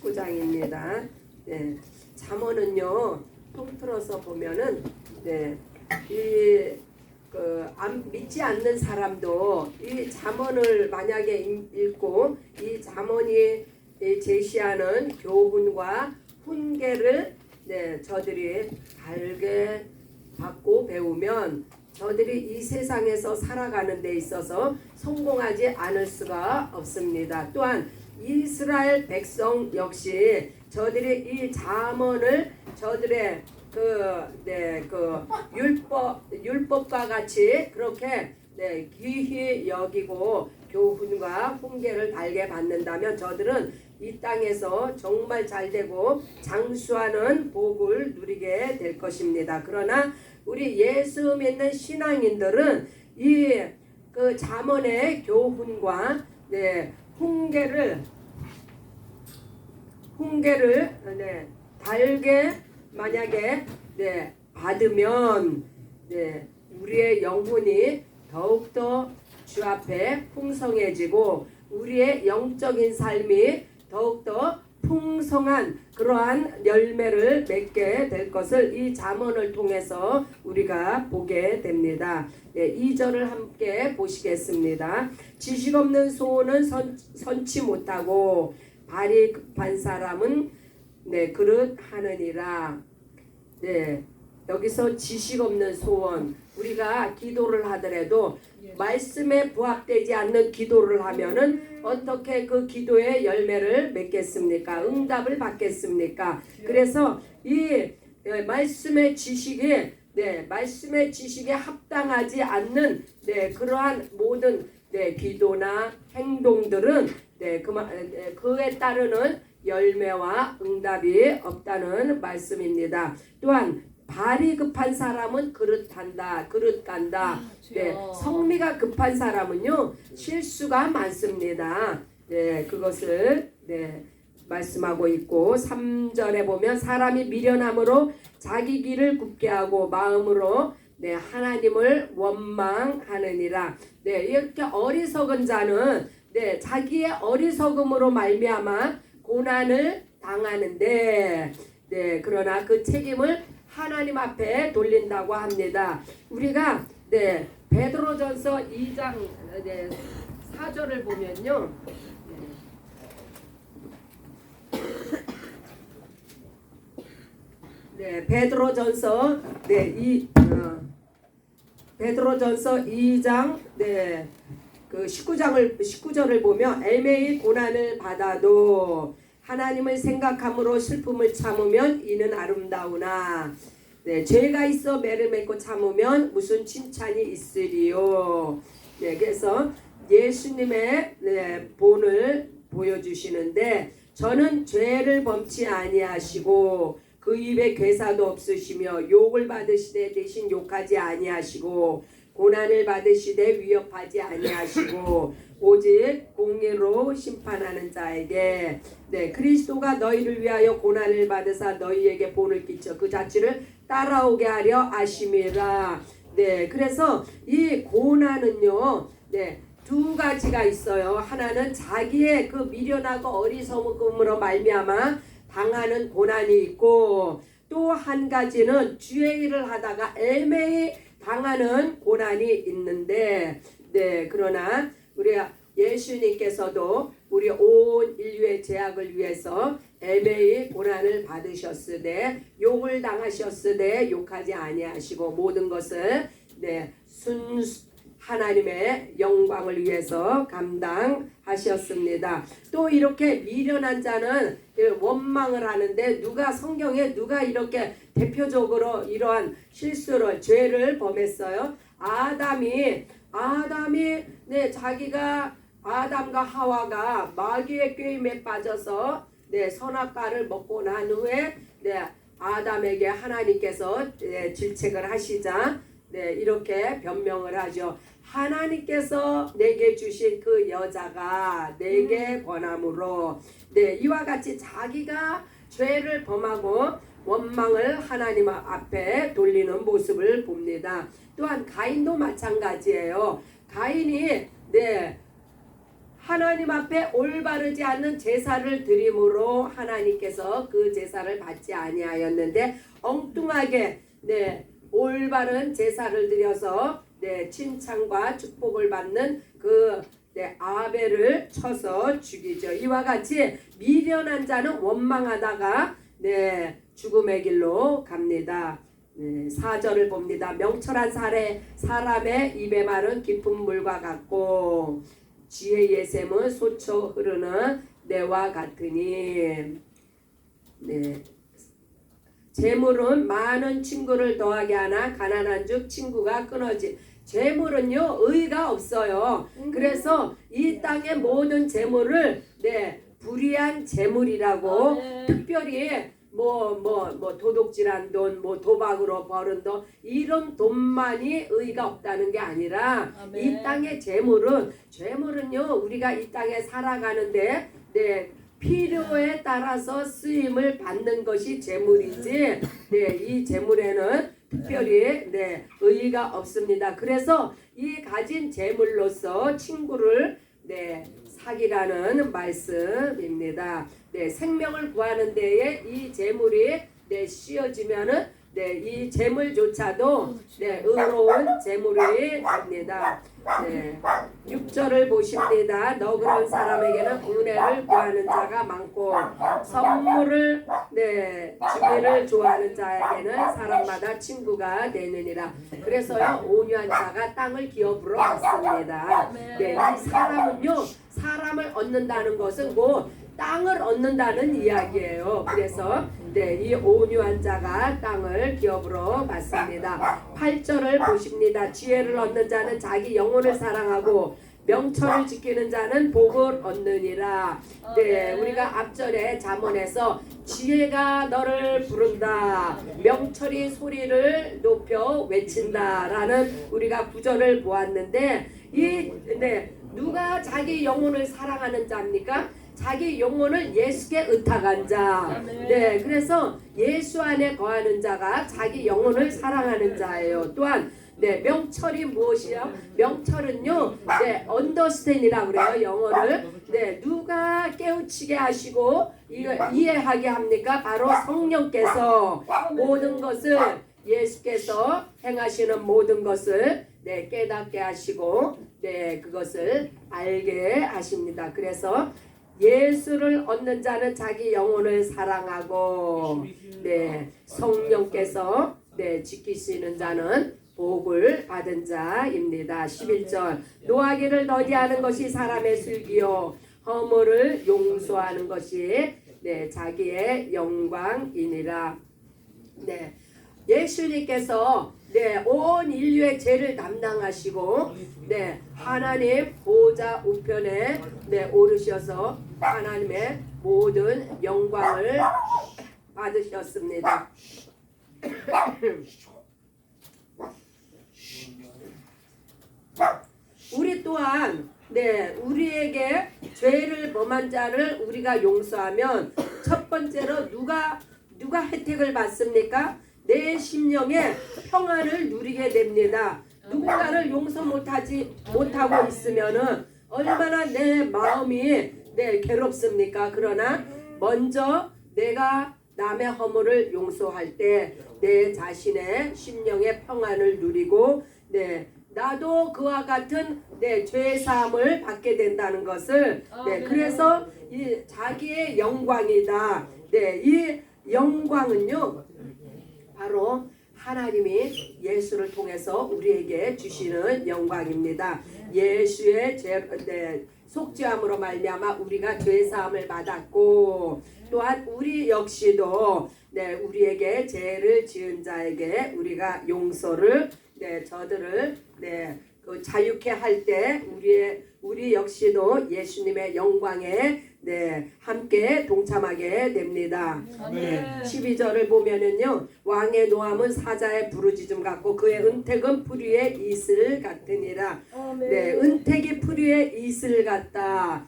19장입니다. 네, 잠언은요 통틀어서 보면은 믿지 않는 사람도 이 잠언을 만약에 읽고 이 잠언이 제시하는 교훈과 훈계를 저들이 달게 받고 배우면 저들이 이 세상에서 살아가는 데 있어서 성공하지 않을 수가 없습니다. 또한 이스라엘 백성 역시 저들이 이 잠언을 저들의 율법과 같이 그렇게 귀히 여기고 교훈과 훈계를 달게 받는다면 저들은 이 땅에서 정말 잘되고 장수하는 복을 누리게 될 것입니다. 그러나 우리 예수 믿는 신앙인들은 이 잠언의 교훈과 훈계를 달게 만약에 받으면 우리의 영혼이 더욱더 주 앞에 풍성해지고 우리의 영적인 삶이 더욱더 풍성한 그러한 열매를 맺게 될 것을 이 잠언을 통해서 우리가 보게 됩니다. 2절을 함께 보시겠습니다. 지식 없는 소원은 선치 못하고 발이 급한 사람은 그릇 하느니라. 여기서 지식 없는 소원, 우리가 기도를 하더라도 말씀에 부합되지 않는 기도를 하면은 어떻게 그 기도의 열매를 맺겠습니까? 응답을 받겠습니까? 그래서 이 말씀의 지식이 말씀의 지식에 합당하지 않는 그러한 모든 기도나 행동들은 그에 따르는 열매와 응답이 없다는 말씀입니다. 또한 발이 급한 사람은 그릇 간다. 성미가 급한 사람은요 실수가 많습니다. 그것을 말씀하고 있고 3절에 보면 사람이 미련함으로 자기 길을 굽게 하고 마음으로 하나님을 원망하느니라. 이렇게 어리석은 자는 자기의 어리석음으로 말미암아 고난을 당하는데 그러나 그 책임을 하나님 앞에 돌린다고 합니다. 우리가 베드로전서 2장 4절을 보면요. 베드로전서 2장 그 19절을 보면 애매히 고난을 받아도 하나님을 생각함으로 슬픔을 참으면 이는 아름다우나 죄가 있어 매를 맺고 참으면 무슨 칭찬이 있으리요. 그래서 예수님의 본을 보여주시는데 저는 죄를 범치 아니하시고 그 입에 괴사도 없으시며 욕을 받으시되 대신 욕하지 아니하시고 고난을 받으시되 위협하지 아니하시고 오직 공의로 심판하는 자에게 그리스도가 너희를 위하여 고난을 받으사 너희에게 본을 끼쳐 그 자취를 따라오게 하려 하심이라. 그래서 이 고난은요 두 가지가 있어요. 하나는 자기의 그 미련하고 어리석음으로 말미암아 당하는 고난이 있고 또 한 가지는 주의 일을 하다가 애매히 당하는 고난이 있는데 그러나 우리 예수님께서도 우리 온 인류의 죄악을 위해서 애매히 고난을 받으셨으되 욕을 당하셨으되 욕하지 아니하시고 모든 것을 하나님의 영광을 위해서 감당하셨습니다. 또 이렇게 미련한 자는 원망을 하는데 성경에 누가 이렇게 대표적으로 이러한 실수를 죄를 범했어요? 아담이 자기가 아담과 하와가 마귀의 꾀임에 빠져서 선악과를 먹고 난 후에 아담에게 하나님께서 질책을 하시자 이렇게 변명을 하죠. 하나님께서 내게 주신 그 여자가 내게 권함으로 이와 같이 자기가 죄를 범하고 원망을 하나님 앞에 돌리는 모습을 봅니다. 또한 가인도 마찬가지예요. 가인이 하나님 앞에 올바르지 않는 제사를 드림으로 하나님께서 그 제사를 받지 아니하였는데 엉뚱하게 올바른 제사를 드려서 칭찬과 축복을 받는 그 아벨을 쳐서 죽이죠. 이와 같이 미련한 자는 원망하다가 죽음의 길로 갑니다. 4절을 봅니다. 명철한 사람의 입의 말은 깊은 물과 같고 지혜의 예샘은 솟쳐 흐르는 내와 같으니. 재물은 많은 친구를 더하게 하나 가난한 즉 친구가 끊어지. 재물은요 의가 없어요. 그래서 이 땅의 모든 재물을 불의한 재물이라고 특별히 도둑질한 돈, 도박으로 벌은 돈 이런 돈만이 의가 없다는 게 아니라 이 땅의 재물은요 우리가 이 땅에 살아가는데 필요에 따라서 쓰임을 받는 것이 재물이지 이 재물에는 특별히 의의가 없습니다. 그래서 이 가진 재물로서 친구를 사기라는 말씀입니다. 생명을 구하는 데에 이 재물이 씌어지면은 이 재물조차도 의로운 재물이 됩니다. 6절을 보십니다. 너그러운 사람에게는 은혜를 구하는 자가 많고 선물을 주기를 좋아하는 자에게는 사람마다 친구가 되느니라. 그래서요 온유한 자가 땅을 기업으로 얻습니다. 이 사람은요 사람을 얻는다는 것은 곧 땅을 얻는다는 이야기예요. 그래서 이 온유한 자가 땅을 기업으로 받습니다. 8절을 보십니다. 지혜를 얻는 자는 자기 영혼을 사랑하고 명철을 지키는 자는 복을 얻느니라. 우리가 앞절에 잠언에서 지혜가 너를 부른다, 명철이 소리를 높여 외친다라는 우리가 구절을 보았는데 누가 자기 영혼을 사랑하는 자입니까? 자기 영혼을 예수께 의탁한 자. 그래서 예수 안에 거하는 자가 자기 영혼을 사랑하는 자예요. 또한 명철이 무엇이요? 명철은요 언더스탠이라고 그래요. 영어를 누가 깨우치게 하시고 이해하게 합니까? 바로 성령께서 모든 것을 예수께서 행하시는 모든 것을 깨닫게 하시고 그것을 알게 하십니다. 그래서 예수를 얻는 자는 자기 영혼을 사랑하고 성령께서 지키시는 자는 복을 받은 자입니다. 11절 노하기를 더디하는 것이 사람의 슬기요 허물을 용서하는 것이 자기의 영광이니라. 예수님께서 온 인류의 죄를 담당하시고 하나님 보좌 우편에 오르셔서 하나님의 모든 영광을 받으셨습니다. 우리 또한 우리에게 죄를 범한 자를 우리가 용서하면 첫 번째로 누가 혜택을 받습니까? 내 심령에 평안을 누리게 됩니다. 누군가를 용서 못하고 있으면은 얼마나 내 마음이 괴롭습니까? 그러나 먼저 내가 남의 허물을 용서할 때 내 자신의 심령의 평안을 누리고 나도 그와 같은 죄 사함을 받게 된다는 것을 그래서 이 자기의 영광이다. 이 영광은요 바로 하나님이 예수를 통해서 우리에게 주시는 영광입니다. 예수의 속죄함으로 말미암아 우리가 죄 사함을 받았고 또한 우리 역시도 우리에게 죄를 지은 자에게 우리가 용서를 저들을 자유케 할 때 우리 역시도 예수님의 영광에 함께 동참하게 됩니다. 12절을 보면은요 왕의 노함은 사자의 부르짖음 같고 그의 은택은 풀 위의 이슬 같으니라. 은택이 풀 위의 이슬 같다.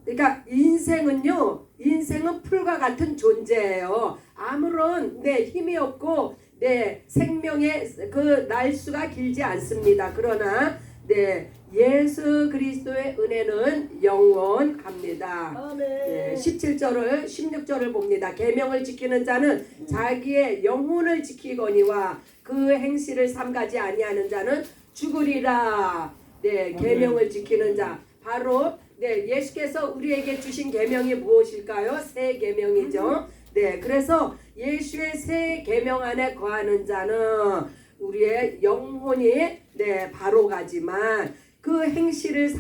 그러니까 인생은 풀과 같은 존재예요. 아무런 힘이 없고 생명의 그 날수가 길지 않습니다. 그러나 네, 예수 그리스도의 은혜는 영원합니다. 아멘. 네, 17절을 16절을 봅니다. 계명을 지키는 자는 자기의 영혼을 지키거니와 그 행실을 삼가지 아니하는 자는 죽으리라. 네, 계명을 지키는 자 바로 네, 예수께서 우리에게 주신 계명이 무엇일까요? 새 계명이죠. 네, 그래서 예수의 새 계명 안에 거하는 자는 우리의 영혼이 네, 바로 가지만 그 행실을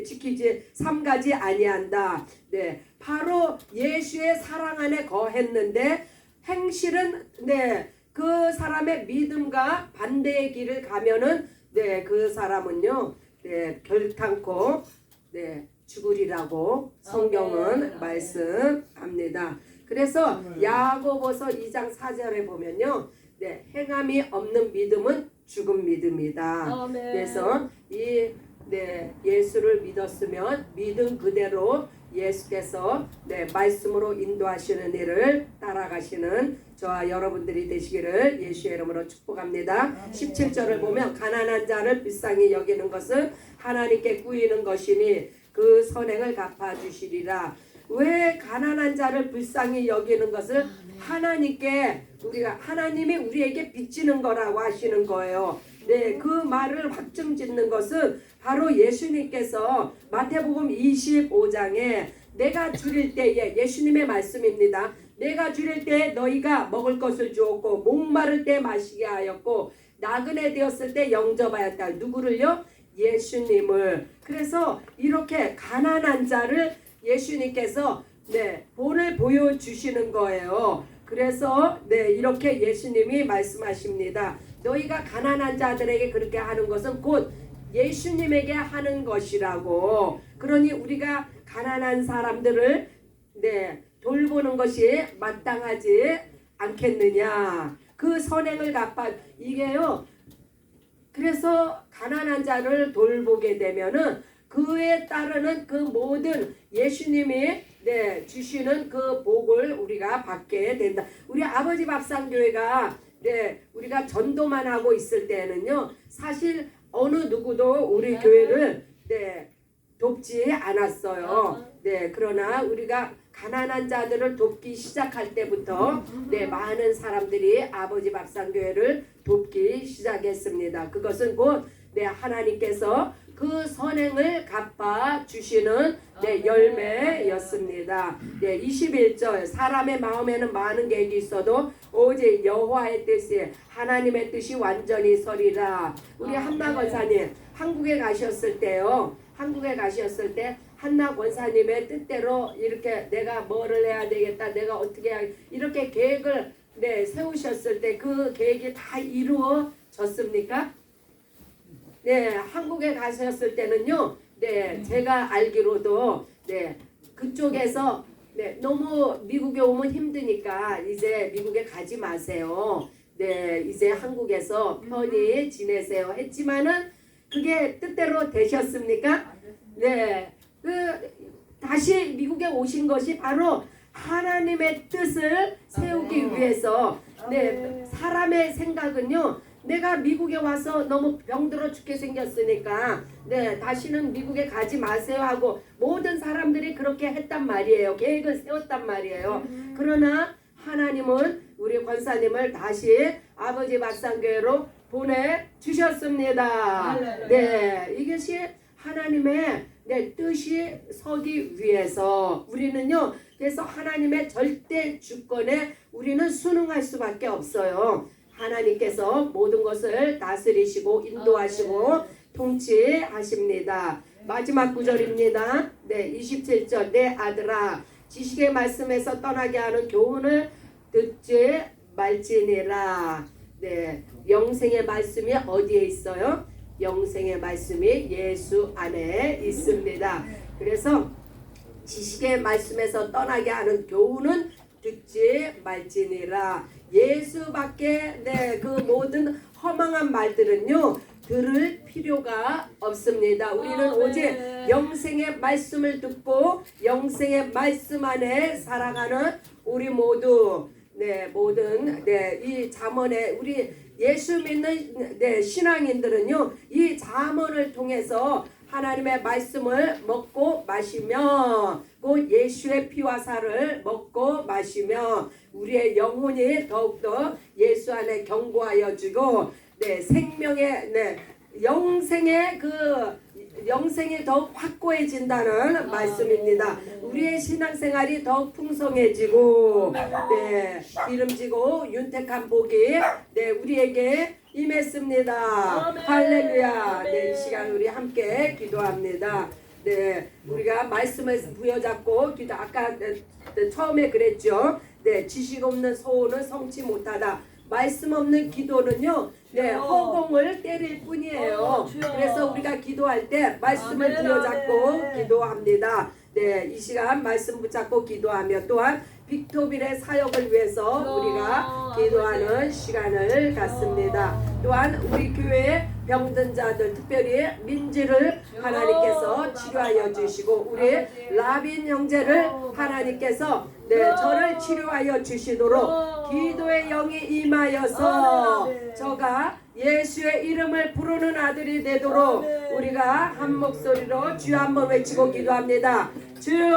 지키지 삼가지 아니한다. 네, 바로 예수의 사랑 안에 거했는데 행실은 네, 그 사람의 믿음과 반대의 길을 가면은 네, 그 사람은요, 네, 결탄코 네, 죽으리라고 성경은 말씀합니다. 그래서 야고보서 2장 4절에 보면요, 네, 행함이 없는 믿음은 죽은 믿음이다. 아멘. 그래서 이 네, 예수를 믿었으면 믿음 그대로 예수께서 네, 말씀으로 인도하시는 일을 따라가시는 저와 여러분들이 되시기를 예수의 이름으로 축복합니다. 17절을 보면 가난한 자를 불쌍히 여기는 것은 하나님께 꾸이는 것이니 그 선행을 갚아주시리라. 왜 가난한 자를 불쌍히 여기는 것을 하나님께 하나님이 우리에게 빚지는 거라고 하시는 거예요. 네, 그 말을 확증짓는 것은 바로 예수님께서 마태복음 25장에 내가 줄일 때에 예수님의 말씀입니다. 내가 줄일 때 너희가 먹을 것을 주었고 목마를 때 마시게 하였고 나그네 되었을 때 영접하였다. 누구를요? 예수님을. 그래서 이렇게 가난한 자를 예수님께서 네, 본을 보여주시는 거예요. 그래서 네, 이렇게 예수님이 말씀하십니다. 너희가 가난한 자들에게 그렇게 하는 것은 곧 예수님에게 하는 것이라고. 그러니 우리가 가난한 사람들을 네, 돌보는 것이 마땅하지 않겠느냐. 그 선행을 갚아 이게요. 그래서 가난한 자를 돌보게 되면은 그에 따르는 그 모든 예수님이 네, 주시는 그 복을 우리가 받게 된다. 우리 아버지 밥상교회가 네, 우리가 전도만 하고 있을 때는요, 사실 어느 누구도 우리 교회를 네, 돕지 않았어요. 네, 그러나 우리가 가난한 자들을 돕기 시작할 때부터 네, 많은 사람들이 아버지 밥상교회를 돕기 시작했습니다. 그것은 곧 네, 하나님께서 그 선행을 갚아 주시는 네, 열매였습니다. 네, 21절 사람의 마음에는 많은 계획이 있어도 오직 여호와의 뜻이 하나님의 뜻이 완전히 서리라. 우리 한나 권사님 한국에 가셨을 때요. 한국에 가셨을 때 한나 권사님의 뜻대로 이렇게 내가 뭐를 해야 되겠다. 내가 어떻게 해야 이렇게 계획을 네, 세우셨을 때 그 계획이 다 이루어졌습니까? 네, 한국에 가셨을 때는요, 네, 제가 알기로도, 네, 그쪽에서, 네, 너무 미국에 오면 힘드니까 이제 미국에 가지 마세요. 네, 이제 한국에서 편히 지내세요. 했지만은 그게 뜻대로 되셨습니까? 네, 다시 미국에 오신 것이 바로 하나님의 뜻을 세우기 위해서, 네, 사람의 생각은요, 내가 미국에 와서 너무 병들어 죽게 생겼으니까 네, 다시는 미국에 가지 마세요 하고 모든 사람들이 그렇게 했단 말이에요. 계획을 세웠단 말이에요. 그러나 하나님은 우리 권사님을 다시 아버지 밥상교회로 보내주셨습니다. 네, 이것이 하나님의 네, 뜻이 서기 위해서 우리는요, 그래서 하나님의 절대 주권에 우리는 순응할 수밖에 없어요. 하나님께서 모든 것을 다스리시고 인도하시고 통치하십니다. 마지막 구절입니다. 네, 27절 내 아들아 지식의 말씀에서 떠나게 하는 교훈을 듣지 말지니라. 네, 영생의 말씀이 어디에 있어요? 영생의 말씀이 예수 안에 있습니다. 그래서 지식의 말씀에서 떠나게 하는 교훈은 듣지 말지니라. 예수밖에 네, 그 모든 허망한 말들은요 들을 필요가 없습니다. 우리는 오직 영생의 말씀을 듣고 영생의 말씀 안에 살아가는 우리 모두 네, 모든 네, 이 잠언에 우리 예수 믿는 신앙인들은요 이 잠언을 통해서 하나님의 말씀을 먹고 마시며 곧 예수의 피와 살을 먹고 마시며 우리의 영혼이 더욱더 예수 안에 견고하여 주고 생명의 영생이 더욱 확고해진다는 말씀입니다. 우리의 신앙생활이 더욱 풍성해지고 기름지고 윤택한 복이 우리에게 임했습니다. 할렐루야. 이 시간 우리 함께 기도합니다. 우리가 말씀을 부여잡고 기도 아까 처음에 그랬죠. 지식 없는 소원은 성취 못하다. 말씀 없는 기도는요 허공을 때릴 뿐이에요. 그래서 우리가 기도할 때 말씀을 부여잡고 기도합니다. 이 시간 말씀 붙잡고 기도하며 또한 빅토빌의 사역을 위해서 우리가 기도하는 시간을 갖습니다. 또한 우리 교회 병든 자들 특별히 민지를 하나님께서 치료하여 주시고 우리 라빈 형제를 하나님께서 저를 치료하여 주시도록 기도의 영이 임하여서 저가 예수의 이름을 부르는 아들이 되도록 우리가 한 목소리로 주 한번 외치고 기도합니다. 주